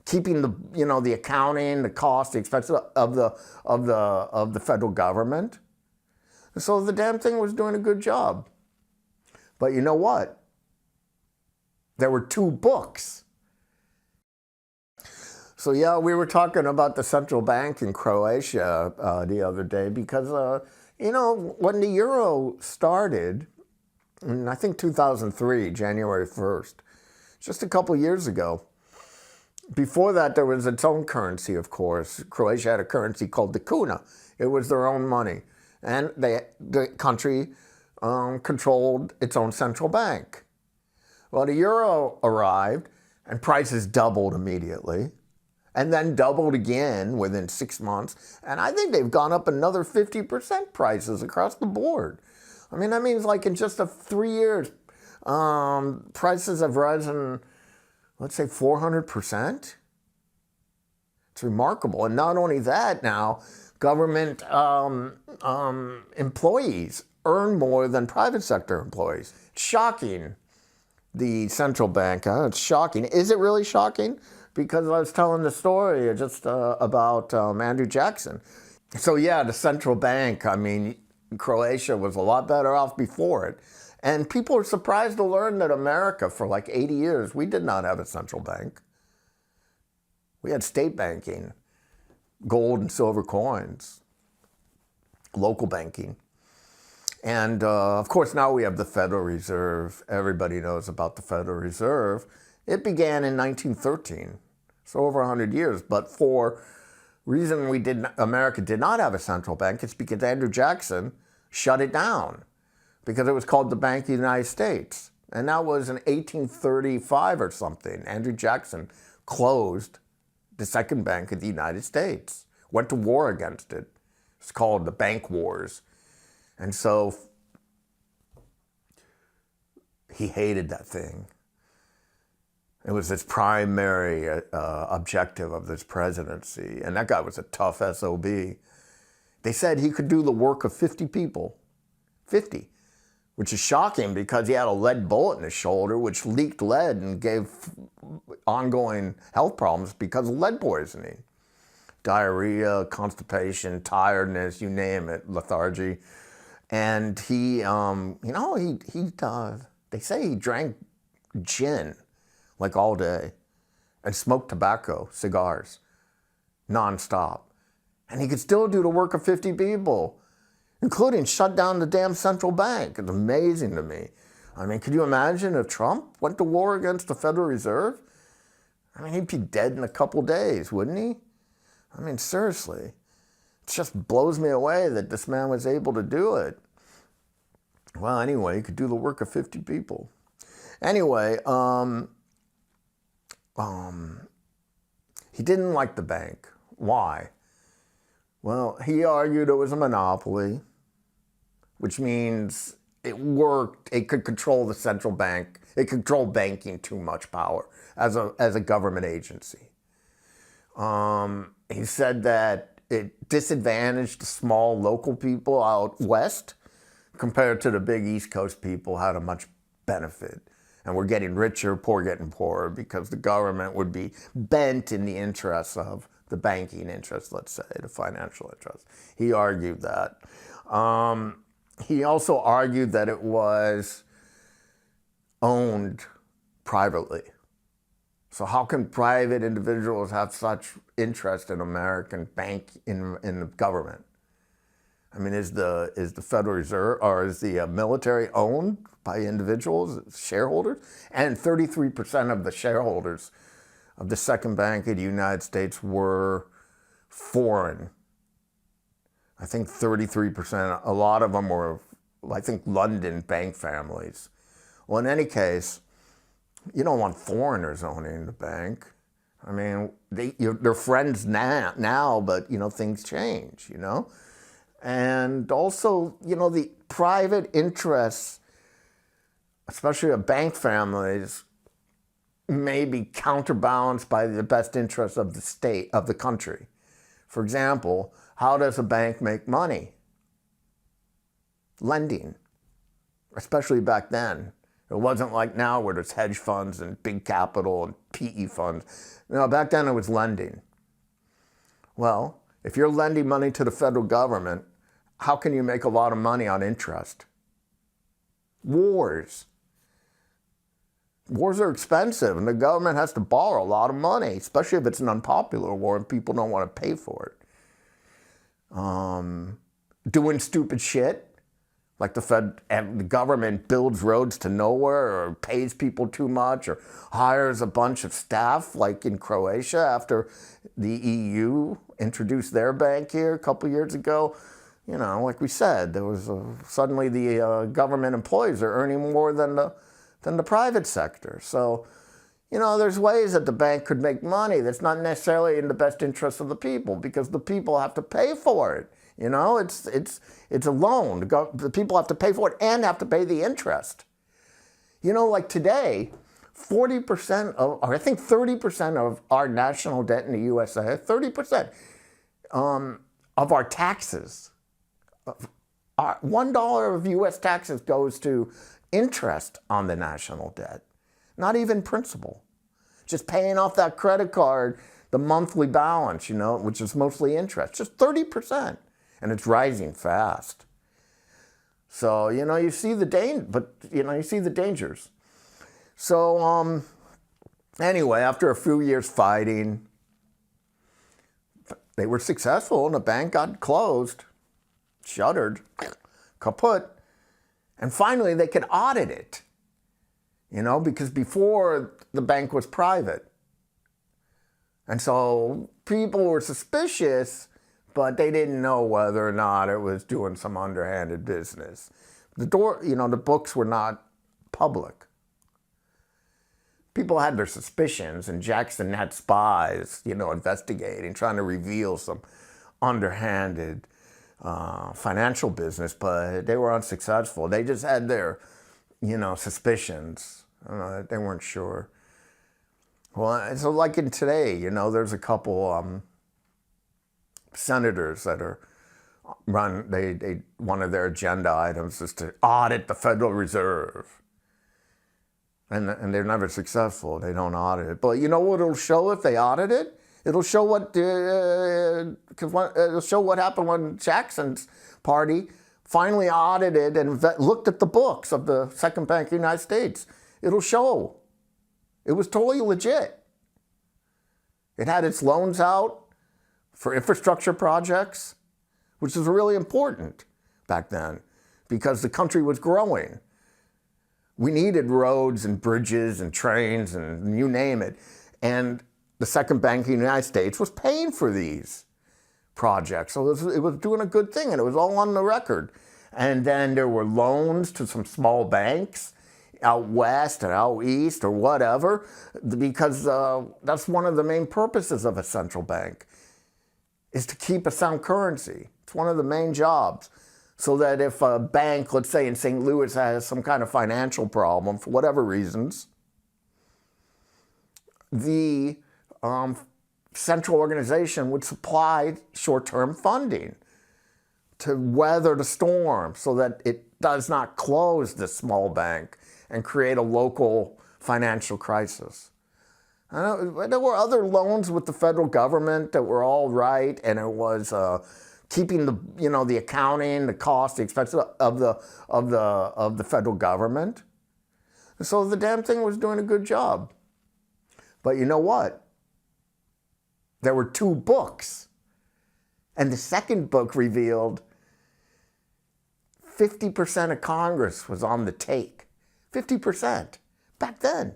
keeping the accounting, the cost, the expense of the federal government. So the damn thing was doing a good job. But you know what? There were 2 books. So yeah, we were talking about the central bank in Croatia the other day because, when the euro started, in I think 2003, January 1st, just a couple years ago. Before that, there was its own currency, of course. Croatia had a currency called the kuna. It was their own money. And the country controlled its own central bank. Well, the euro arrived, and prices doubled immediately, and then doubled again within 6 months. And I think they've gone up another 50% prices across the board. I mean, that means like in just 3 years, prices have risen, let's say 400%. It's remarkable. And not only that, now government employees earn more than private sector employees. It's shocking. The central bank, it's shocking. Is it really shocking? Because I was telling the story just about Andrew Jackson. So yeah, the central bank, I mean, Croatia was a lot better off before it. And people are surprised to learn that America, for like 80 years, we did not have a central bank. We had state banking, gold and silver coins, local banking. And of course, now we have the Federal Reserve. Everybody knows about the Federal Reserve. It began in 1913, so over 100 years. But for reason America did not have a central bank, it's because Andrew Jackson shut it down, because it was called the Bank of the United States. And that was in 1835 or something. Andrew Jackson closed the second bank of the United States, went to war against it. It's called the Bank Wars. And so he hated that thing. It was his primary objective of this presidency. And that guy was a tough SOB. They said he could do the work of 50 people. 50. Which is shocking because he had a lead bullet in his shoulder, which leaked lead and gave ongoing health problems because of lead poisoning. Diarrhea, constipation, tiredness, you name it, lethargy. And he, they say he drank gin like all day and smoked tobacco, cigars, nonstop. And he could still do the work of 50 people, including shut down the damn central bank. It's amazing to me. I mean, could you imagine if Trump went to war against the Federal Reserve? I mean, he'd be dead in a couple days, wouldn't he? I mean, seriously. It just blows me away that this man was able to do it. Well, anyway, he could do the work of 50 people. Anyway, he didn't like the bank. Why? Well, he argued it was a monopoly, which means it worked. It could control the central bank. It could control banking too much power as a government agency. He said that it disadvantaged the small local people out west compared to the big East Coast people had a much benefit. And we're getting richer, poor getting poorer, because the government would be bent in the interests of the banking interest, let's say, the financial interest. He argued that. He also argued that it was owned privately. So how can private individuals have such interest in American bank in the government? I mean, is the Federal Reserve or is the military owned by individuals, shareholders? And 33% of the shareholders of the second bank of the United States were foreign. I think 33%. A lot of them were, I think, London bank families. Well, in any case, you don't want foreigners owning the bank. I mean, they're friends now, but, things change, And also, the private interests, especially of bank families, may be counterbalanced by the best interests of the state, of the country. For example, how does a bank make money? Lending, especially back then. It wasn't like now where there's hedge funds and big capital and PE funds. No, back then it was lending. Well, if you're lending money to the federal government, how can you make a lot of money on interest? Wars. Wars are expensive, and the government has to borrow a lot of money, especially if it's an unpopular war and people don't want to pay for it. Doing stupid shit, like the government builds roads to nowhere or pays people too much or hires a bunch of staff, like in Croatia after the EU introduced their bank here a couple years ago. You know, like we said, there was suddenly the government employees are earning more than the private sector. So, you know, there's ways that the bank could make money that's not necessarily in the best interest of the people, because the people have to pay for it. You know, it's a loan. The people have to pay for it and have to pay the interest. You know, like today, 40% or I think 30% of our national debt in the USA, 30% of our taxes, $1 of U.S. taxes goes to interest on the national debt, not even principal. Just paying off that credit card, the monthly balance, you know, which is mostly interest, just 30%. And it's rising fast. So, you know, you see the dangers. So, anyway, after a few years fighting, they were successful and the bank got closed, shuttered, kaput. And finally, they could audit it, you know, because before the bank was private. And so people were suspicious, but they didn't know whether or not it was doing some underhanded business. The books were not public. People had their suspicions, and Jackson had spies, you know, investigating, trying to reveal some underhanded financial business, but they were unsuccessful. They just had their, you know, suspicions. They weren't sure. Well, so like in today, you know, there's a couple senators that are one of their agenda items is to audit the Federal Reserve. And they're never successful. They don't audit it. But you know what it'll show if they audit it? It'll show what happened when Jackson's party finally audited and looked at the books of the Second Bank of the United States. It'll show it was totally legit. It had its loans out for infrastructure projects, which was really important back then because the country was growing. We needed roads and bridges and trains and you name it. And the Second Bank of the United States was paying for these projects. So it was doing a good thing, and it was all on the record. And then there were loans to some small banks out west or out east or whatever, because that's one of the main purposes of a central bank, is to keep a sound currency. It's one of the main jobs. So that if a bank, let's say in St. Louis, has some kind of financial problem for whatever reasons, the central organization would supply short-term funding to weather the storm so that it does not close the small bank and create a local financial crisis. There were other loans with the federal government that were all right, and it was keeping the accounting, the cost, the expense of the federal government. So the damn thing was doing a good job. But you know what? There were 2 books. And the second book revealed 50% of Congress was on the take. 50%. Back then.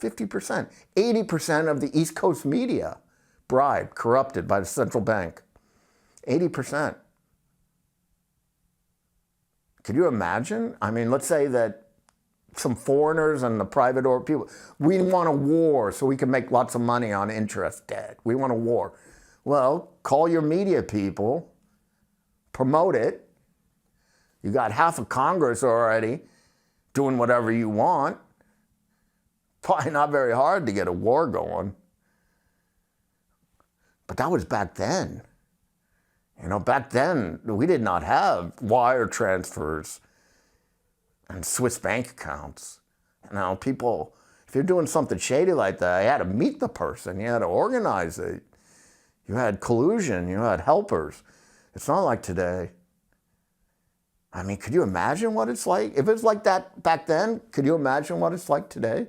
50%. 80% of the East Coast media bribed, corrupted by the central bank. 80%. Could you imagine? I mean, let's say that some foreigners and the private or people, we want a war so we can make lots of money on interest debt. We want a war. Well, call your media people, promote it. You got half of Congress already doing whatever you want. Probably not very hard to get a war going. But that was back then. You know, back then, we did not have wire transfers and Swiss bank accounts. People, if you're doing something shady like that, you had to meet the person, you had to organize it, you had collusion, you had helpers. It's not like today. Could you imagine what it's like? If it's like that back then, could you imagine what it's like today?